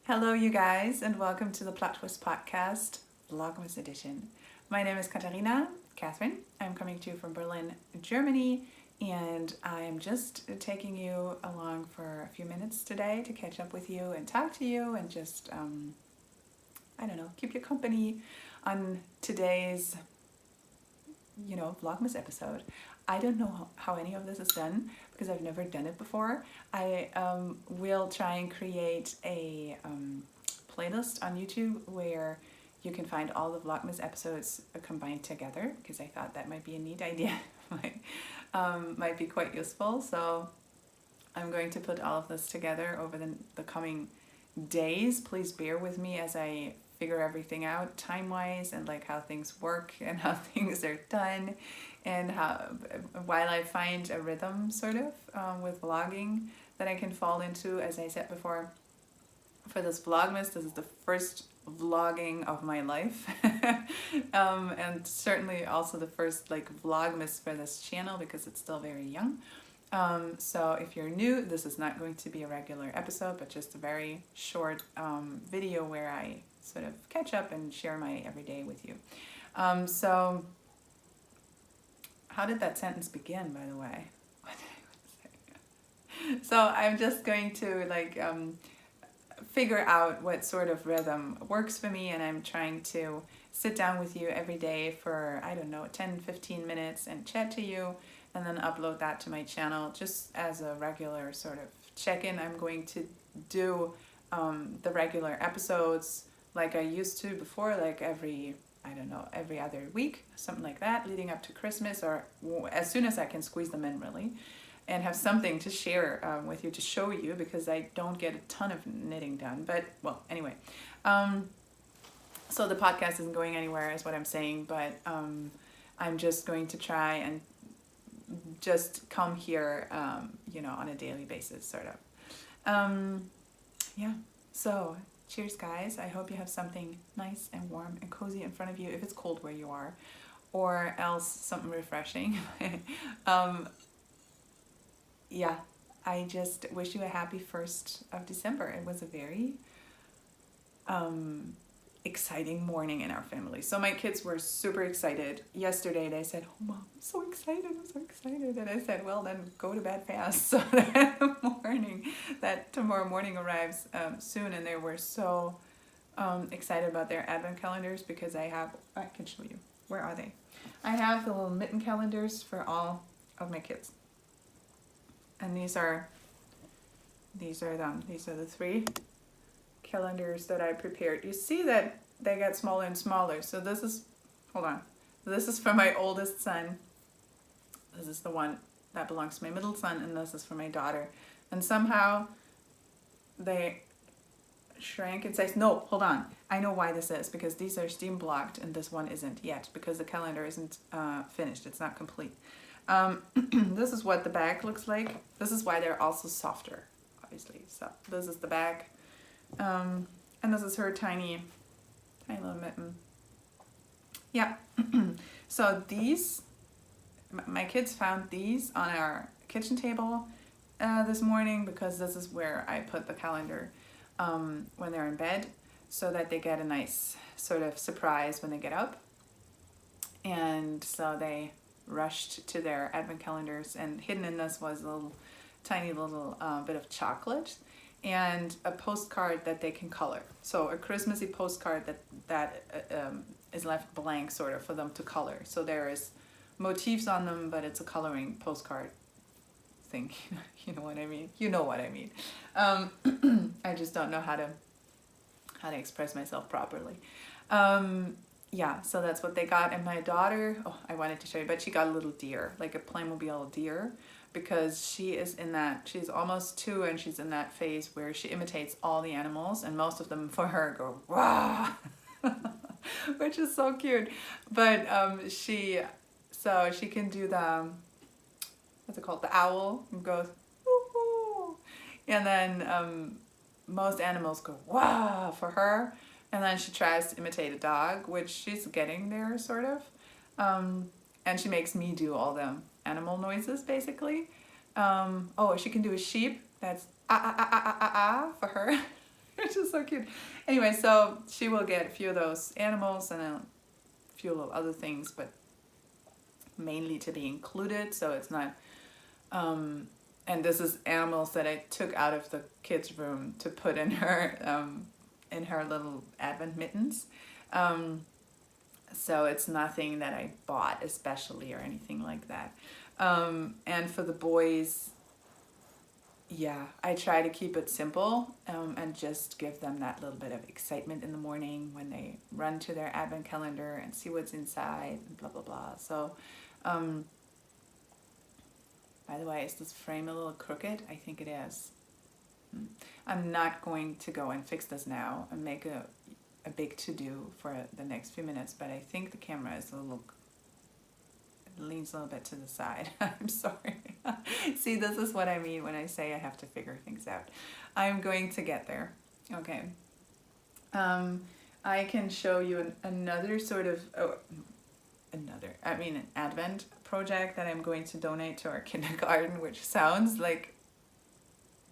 Hello, you guys, and welcome to the Plot Twist Podcast, Vlogmas Edition. My name is Catherine. I'm coming to you from Berlin, Germany, and I'm just taking you along for a few minutes today to catch up with you and talk to you and just, keep you company on today's, Vlogmas episode. I don't know how any of this is done because I've never done it before. I will try and create a playlist on YouTube where you can find all the Vlogmas episodes combined together because I thought that might be a neat idea. might be quite useful. So I'm going to put all of this together over the coming days. Please bear with me as I figure everything out time-wise and like how things work and how things are done and how while I find a rhythm sort of with vlogging that I can fall into. As I said before, for this Vlogmas, this is the first vlogging of my life and certainly also the first like Vlogmas for this channel because it's still very young. So if you're new, this is not going to be a regular episode, but just a very short video where I sort of catch up and share my everyday with you. So how did that sentence begin, by the way? What did I want to say? So I'm just going to figure out what sort of rhythm works for me, and I'm trying to sit down with you every day for, 10-15 minutes and chat to you and then upload that to my channel just as a regular sort of check-in. I'm going to do the regular episodes like I used to before, like every other week, something like that, leading up to Christmas or as soon as I can squeeze them in, really, and have something to share with you, to show you, because I don't get a ton of knitting done. But, well, anyway. So the podcast isn't going anywhere is what I'm saying, but I'm just going to try and just come here, on a daily basis, sort of. So cheers, guys. I hope you have something nice and warm and cozy in front of you if it's cold where you are, or else something refreshing. I just wish you a happy 1st of December. It was a very exciting morning in our family. So my kids were super excited. Yesterday they said, "Oh, Mom, I'm so excited, I'm so excited." And I said, well, then go to bed fast so that tomorrow morning arrives soon. And they were so excited about their advent calendars because I can show you. Where are they? I have the little mitten calendars for all of my kids. And these are them. These are the 3 calendars that I prepared. You see that they get smaller and smaller. So this is for my oldest son. This is the one that belongs to my middle son, and this is for my daughter. And somehow they shrank in size. No, hold on. I know why this is, because these are steam blocked and this one isn't yet, because the calendar isn't finished. It's not complete. This is what the bag looks like. This is why they're also softer, obviously. So this is the bag. And this is her tiny little mitten. Yeah. So these, my kids found these on our kitchen table this morning because this is where I put the calendar when they're in bed, so that they get a nice sort of surprise when they get up. And so they rushed to their advent calendars, and hidden in this was a tiny little bit of chocolate and a postcard that they can color. So a Christmassy postcard that is left blank, sort of, for them to color. So there is motifs on them, but it's a coloring postcard thing. You know what I mean? You know what I mean. I just don't know how to express myself properly. So that's what they got. And my daughter, I wanted to show you, but she got a little deer, like a Playmobil deer, because she's almost 2 and she's in that phase where she imitates all the animals, and most of them for her go, "Wah!" which is so cute. But she can do the, what's it called? The owl, and goes, "Woo-hoo!" And then most animals go, "Wah!" for her. And then she tries to imitate a dog, which she's getting there, sort of. And she makes me do all the animal noises, basically. She can do a sheep. That's ah, ah, ah, ah, ah, ah, for her. which is so cute. Anyway, so she will get a few of those animals and a few of other things, but mainly to be included, so it's not and this is animals that I took out of the kids' room to put in her little advent mittens. So it's nothing that I bought especially or anything like that. And for the boys, yeah, I try to keep it simple and just give them that little bit of excitement in the morning when they run to their advent calendar and see what's inside and blah, blah, blah. So, by the way, is this frame a little crooked? I think it is. I'm not going to go and fix this now and make a big to-do for the next few minutes, but I think the camera is it leans a little bit to the side. I'm sorry. See, this is what I mean when I say I have to figure things out. I'm going to get there. Okay. I can show you another sort of, an Advent project that I'm going to donate to our kindergarten, which sounds like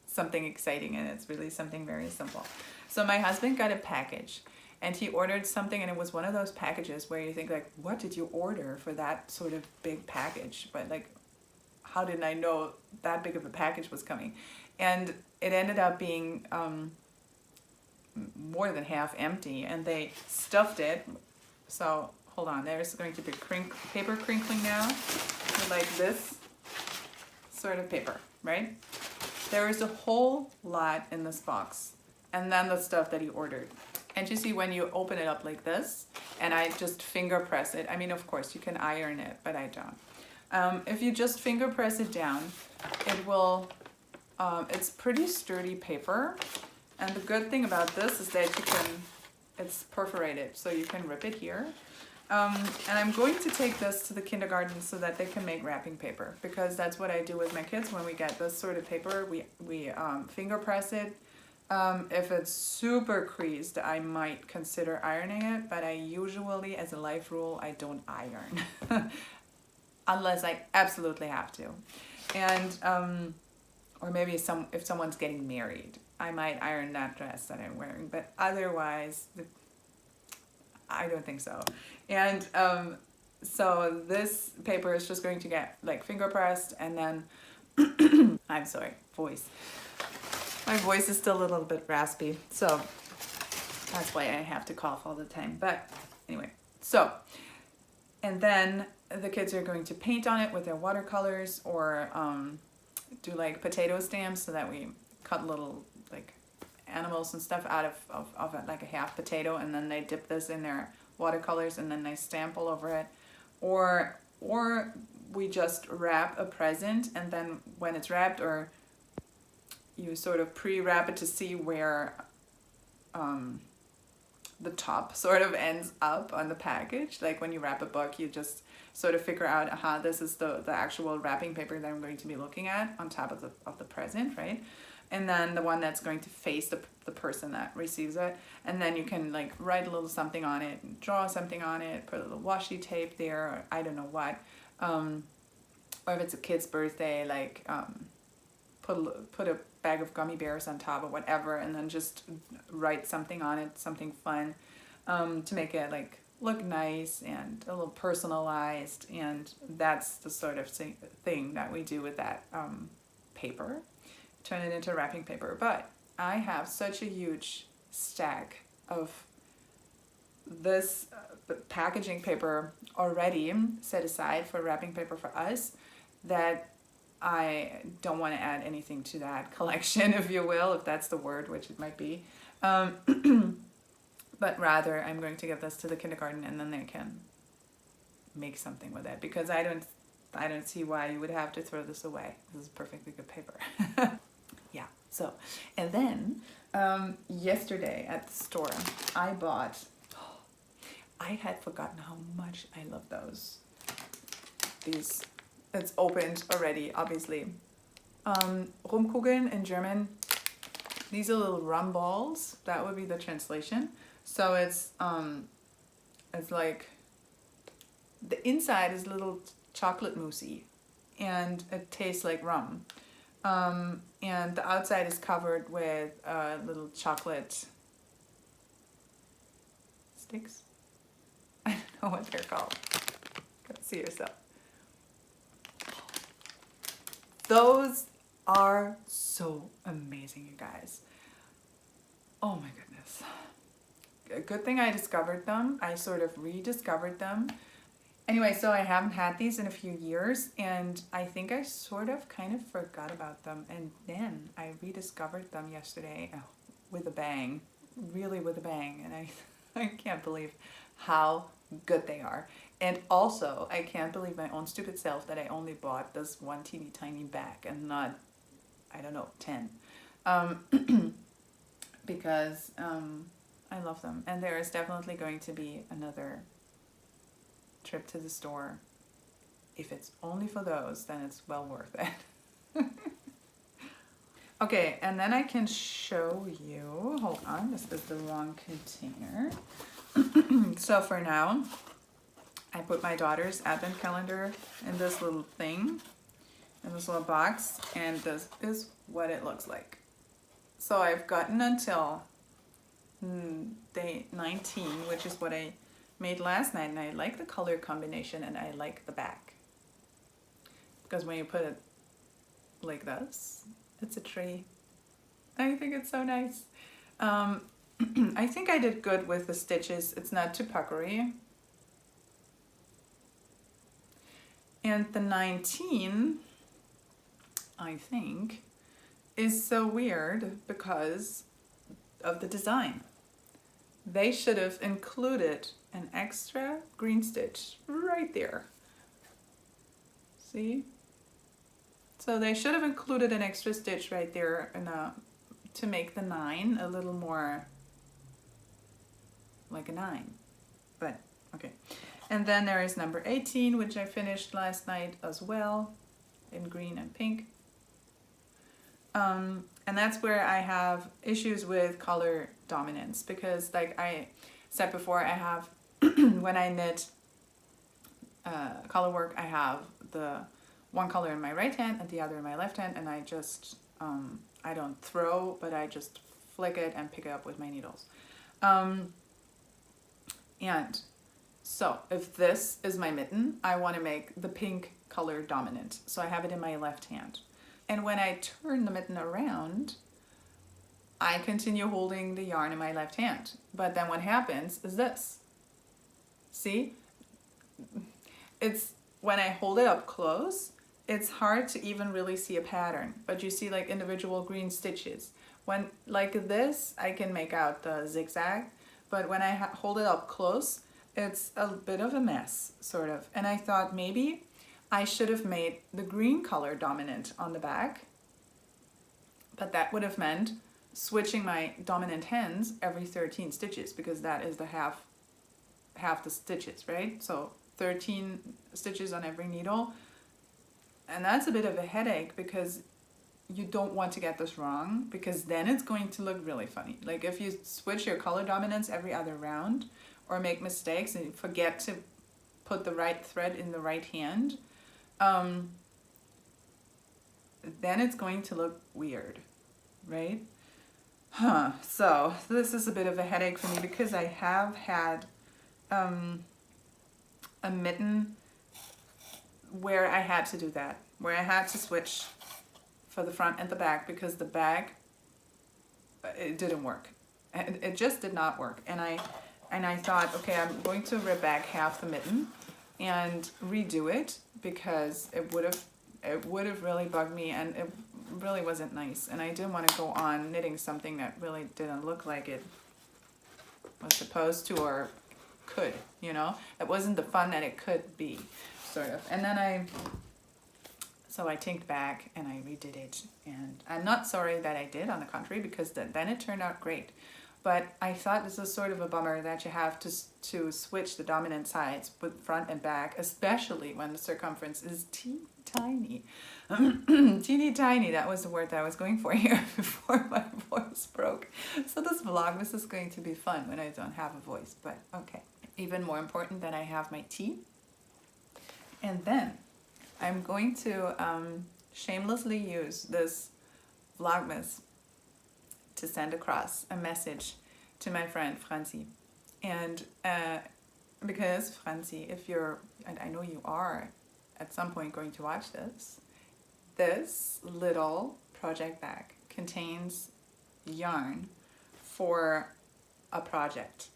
something exciting, and it's really something very simple. So my husband got a package, and he ordered something, and it was one of those packages where you think, like, what did you order for that sort of big package? But, like, how did I know that big of a package was coming? And it ended up being more than half empty, and they stuffed it. So hold on, there's going to be paper crinkling now with like this sort of paper, right? There is a whole lot in this box, and then the stuff that he ordered. And you see when you open it up like this, and I just finger press it. I mean, of course, you can iron it, but I don't. If you just finger press it down, it will, it's pretty sturdy paper. And the good thing about this is that it's perforated, so you can rip it here. And I'm going to take this to the kindergarten so that they can make wrapping paper, because that's what I do with my kids. When we get this sort of paper, we finger press it. If it's super creased, I might consider ironing it, but I usually, as a life rule, I don't iron unless I absolutely have to. And or maybe if someone's getting married, I might iron that dress that I'm wearing, but otherwise, I don't think so. And so this paper is just going to get like finger pressed, and then I'm sorry, voice. My voice is still a little bit raspy, so that's why I have to cough all the time. But anyway, so, and then the kids are going to paint on it with their watercolors, or do like potato stamps, so that we cut little like animals and stuff out of it, like a half potato, and then they dip this in their watercolors and then they stamp all over it. Or we just wrap a present, and then when it's wrapped, or you sort of pre-wrap it to see where the top sort of ends up on the package. Like when you wrap a book, you just sort of figure out, aha, this is the actual wrapping paper that I'm going to be looking at on top of the present, right? And then the one that's going to face the person that receives it. And then you can like write a little something on it, and draw something on it, put a little washi tape there, or I don't know what. Or if it's a kid's birthday, like put a bag of gummy bears on top or whatever, and then just write something on it, something fun, to make it like look nice and a little personalized. And that's the sort of thing that we do with that paper. Turn it into wrapping paper. But I have such a huge stack of this packaging paper already set aside for wrapping paper for us, that I don't want to add anything to that collection, if you will, if that's the word, which it might be. But rather, I'm going to give this to the kindergarten, and then they can make something with it, because I don't see why you would have to throw this away. This is perfectly good paper. Yeah. So, and then yesterday at the store, I had forgotten how much I love those. These. It's opened already, obviously. Rumkugeln in German. These are little rum balls. That would be the translation. So it's like the inside is a little chocolate moussey, and it tastes like rum. And the outside is covered with little chocolate sticks. I don't know what they're called. Go see yourself. Those are so amazing, you guys. Oh my goodness. A good thing I discovered them. I sort of rediscovered them. Anyway, so I haven't had these in a few years, and I think I sort of kind of forgot about them, and then I rediscovered them yesterday with a bang, really with a bang, and I can't believe how good they are. And also, I can't believe my own stupid self that I only bought this one teeny tiny bag and not, I don't know, 10. Because I love them, and there is definitely going to be another trip to the store. If it's only for those, then it's well worth it. Okay, and then I can show you, hold on, this is the wrong container. So for now, I put my daughter's advent calendar in this little thing, in this little box, and this is what it looks like. So I've gotten until day 19, which is what I made last night, and I like the color combination, and I like the back. Because when you put it like this, it's a tree. I think it's so nice. I think I did good with the stitches. It's not too puckery. And the 19, I think, is so weird because of the design. They should have included an extra green stitch right there. See? So they should have included an extra stitch right there to make the 9 a little more like a 9. But, okay. And then there is number 18, which I finished last night as well, in green and pink. And that's where I have issues with color dominance, because like I said before, I have, when I knit color work, I have the one color in my right hand and the other in my left hand, and I just, I don't throw, but I just flick it and pick it up with my needles. And so if this is my mitten, I want to make the pink color dominant. So I have it in my left hand. And when I turn the mitten around, I continue holding the yarn in my left hand. But then what happens is this. See? It's when I hold it up close, it's hard to even really see a pattern. But you see like individual green stitches. When like this, I can make out the zigzag. But when I hold it up close, it's a bit of a mess, sort of. And I thought maybe I should have made the green color dominant on the back, but that would have meant switching my dominant hands every 13 stitches, because that is the half the stitches, right? So 13 stitches on every needle, and that's a bit of a headache because you don't want to get this wrong, because then it's going to look really funny. Like if you switch your color dominance every other round or make mistakes and you forget to put the right thread in the right hand, then it's going to look weird, right? So this is a bit of a headache for me, because I have had a mitten where I had to do that, where I had to switch for the front and the back, because the back, it didn't work. It just did not work. And I thought, okay, I'm going to rip back half the mitten and redo it, because it would have really bugged me, and it really wasn't nice, and I didn't want to go on knitting something that really didn't look like it was supposed to or could, you know. It wasn't the fun that it could be, sort of. And then I tinked back and I redid it, and I'm not sorry that I did, on the contrary, because then it turned out great. But I thought this is sort of a bummer that you have to switch the dominant sides with front and back, especially when the circumference is teeny tiny. Teeny tiny, that was the word that I was going for here before my voice broke. So this Vlogmas is going to be fun when I don't have a voice, but okay. Even more important that I have my tea. And then I'm going to shamelessly use this Vlogmas to send across a message to my friend Francie. And because, Francie, if you're, and I know you are at some point going to watch this, this little project bag contains yarn for a project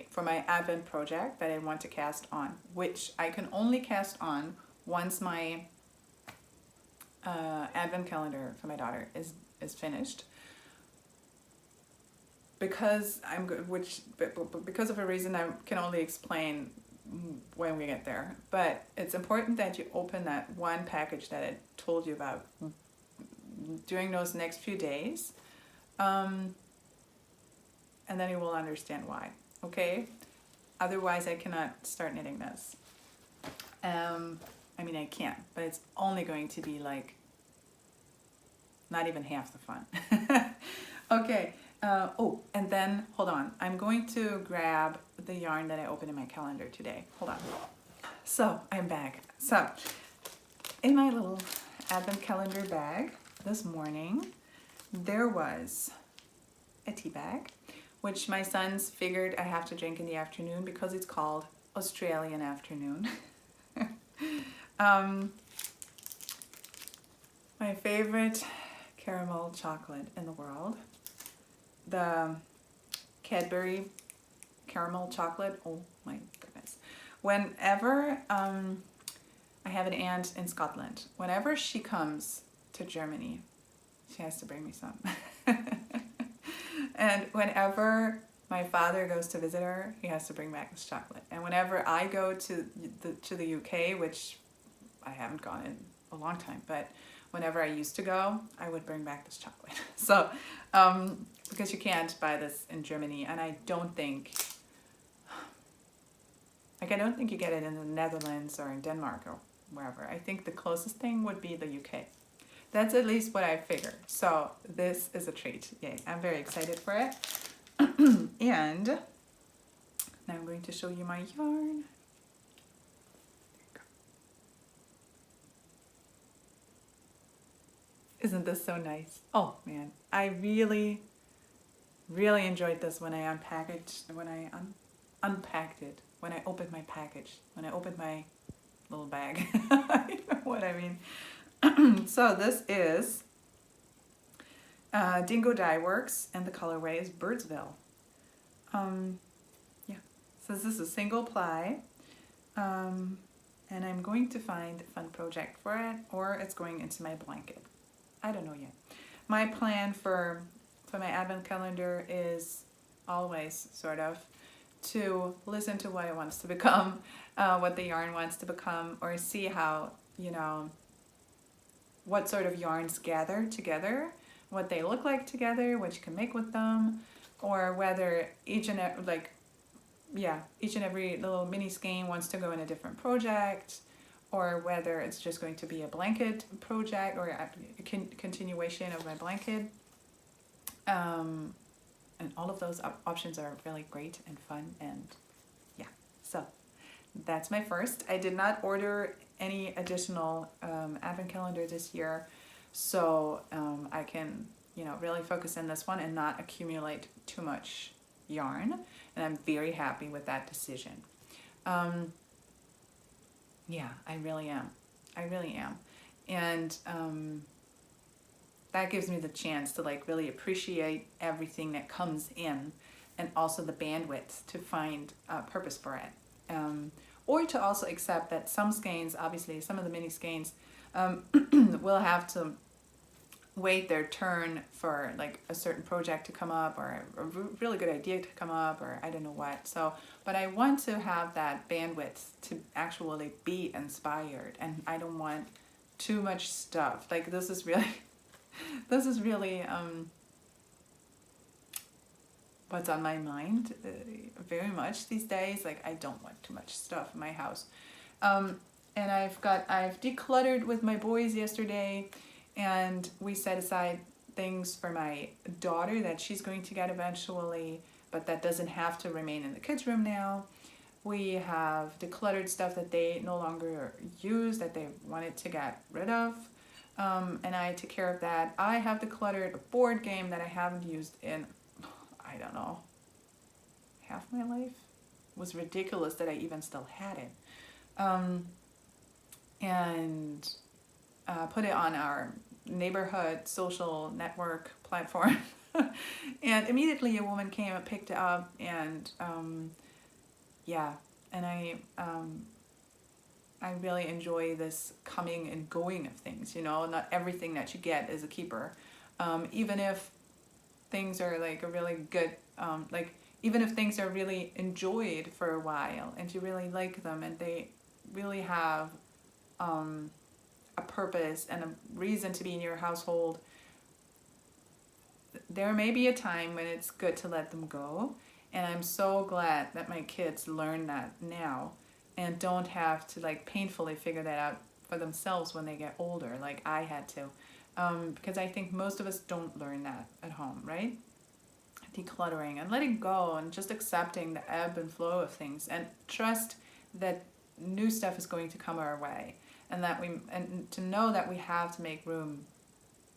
for my Advent project that I want to cast on, which I can only cast on once my Advent calendar for my daughter is finished. Because because of a reason I can only explain when we get there. But it's important that you open that one package that I told you about during those next few days. And then you will understand why, okay? Otherwise, I cannot start knitting this. I mean, I can, but it's only going to be like not even half the fun. Okay. Oh, and then, hold on. I'm going to grab the yarn that I opened in my calendar today. Hold on. So, I'm back. So, in my little Advent calendar bag this morning, there was a tea bag, which my sons figured I have to drink in the afternoon because it's called Australian afternoon. My favorite caramel chocolate in the world, the Cadbury caramel chocolate. Oh my goodness. Whenever I have an aunt in Scotland, whenever she comes to Germany, she has to bring me some. And whenever my father goes to visit her, he has to bring back this chocolate. And whenever I go to the UK, which I haven't gone in a long time, but whenever I used to go, I would bring back this chocolate. So, because you can't buy this in Germany, and I don't think you get it in the Netherlands or in Denmark or wherever. I think the closest thing would be the UK. That's at least what I figure. So this is a treat. Yay, I'm very excited for it. And now I'm going to show you my yarn. Isn't this so nice? Oh man, I really enjoyed this when I unpacked it, when I opened my package, when I opened my little bag. You know what I mean? So this is Dingo Dye Works, and the colorway is Birdsville. Yeah, so this is a single ply, and I'm going to find a fun project for it, or it's going into my blanket. I don't know yet. My plan for my Advent calendar is always sort of to listen to what it wants to become, what the yarn wants to become, or see how, you know, what sort of yarns gather together, what they look like together, what you can make with them, or whether each and every little mini skein wants to go in a different project, or whether it's just going to be a blanket project or a continuation of my blanket. And all of those options are really great and fun, and yeah, so that's my first. I did not order any additional Advent calendar this year, so I can, you know, really focus in this one and not accumulate too much yarn, and I'm very happy with that decision. Yeah, I really am, and that gives me the chance to like really appreciate everything that comes in, and also the bandwidth to find a purpose for it. Or to also accept that some skeins, obviously some of the mini skeins, will have to wait their turn for like a certain project to come up, or a really good idea to come up, or I don't know what. So, but I want to have that bandwidth to actually be inspired, and I don't want too much stuff. Like this is really what's on my mind very much these days. Like I don't want too much stuff in my house. And I've decluttered with my boys yesterday, and we set aside things for my daughter that she's going to get eventually, but that doesn't have to remain in the kids' room now. We have decluttered stuff that they no longer use, that they wanted to get rid of. And I took care of that. I have decluttered a board game that I haven't used in, I don't know, half my life, was ridiculous that I even still had it. And put it on our neighborhood social network platform. And immediately a woman came and picked it up, and yeah, and I really enjoy this coming and going of things, you know, not everything that you get is a keeper. Even if things are like a really good, like even if things are really enjoyed for a while and you really like them and they really have a purpose and a reason to be in your household, there may be a time when it's good to let them go. And I'm so glad that my kids learn that now and don't have to like painfully figure that out for themselves when they get older, like I had to. Because I think most of us don't learn that at home, right? Decluttering and letting go and just accepting the ebb and flow of things and trust that new stuff is going to come our way, and that we, and to know that we have to make room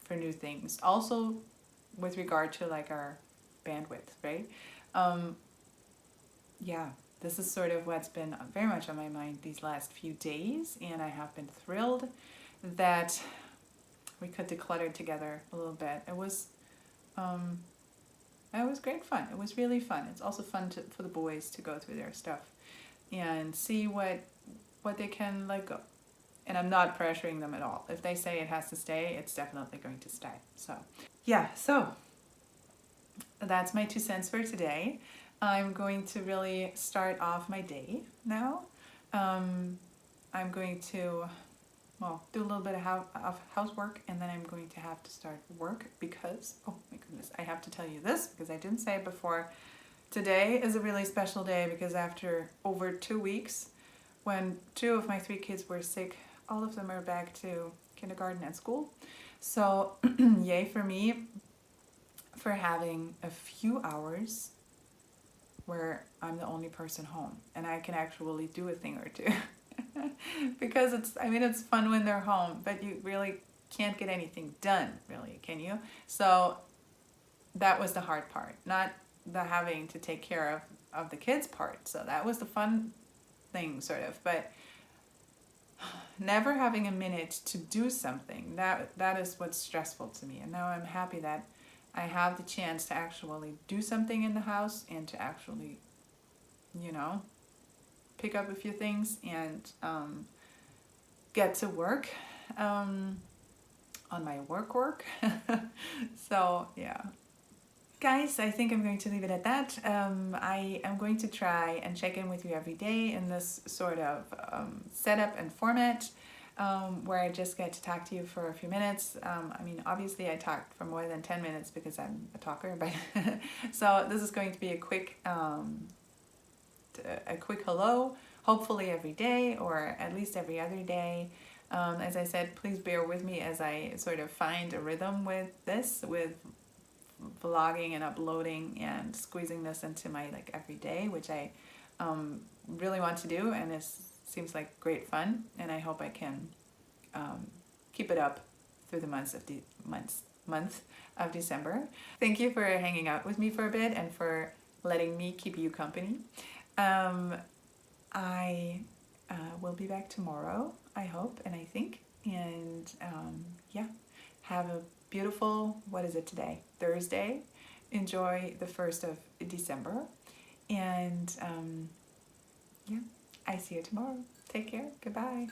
for new things. Also with regard to like our bandwidth, right? Yeah, this is sort of what's been very much on my mind these last few days, and I have been thrilled that we could declutter together a little bit. It was great fun. It was really fun. It's also fun for the boys to go through their stuff and see what they can let go. And I'm not pressuring them at all. If they say it has to stay, it's definitely going to stay. So yeah, so that's my 2 cents for today. I'm going to really start off my day now. I'm going to, well, do a little bit of housework, and then I'm going to have to start work because, oh my goodness, I have to tell you this because I didn't say it before. Today is a really special day because after over 2 weeks, when 2 of my 3 kids were sick, all of them are back to kindergarten and school. So yay for me for having a few hours where I'm the only person home and I can actually do a thing or two. Because it's fun when they're home, but you really can't get anything done, really, can you? So that was the hard part, not the having to take care of the kids part. So that was the fun thing, sort of, but never having a minute to do something, that is what's stressful to me. And now I'm happy that I have the chance to actually do something in the house and to actually, you know, pick up a few things and get to work on my work. So yeah, guys, I think I'm going to leave it at that. I am going to try and check in with you every day in this sort of setup and format, where I just get to talk to you for a few minutes. Obviously I talked for more than 10 minutes because I'm a talker, but so this is going to be a quick hello, hopefully every day or at least every other day. As I said, please bear with me as I sort of find a rhythm with this, with vlogging and uploading and squeezing this into my like everyday, which I really want to do, and it seems like great fun, and I hope I can keep it up through the month of December. Thank you for hanging out with me for a bit and for letting me keep you company. I will be back tomorrow, I hope and I think, and yeah, have a beautiful, what is it today? Thursday. Enjoy the 1st of December, and yeah, I see you tomorrow. Take care. Goodbye.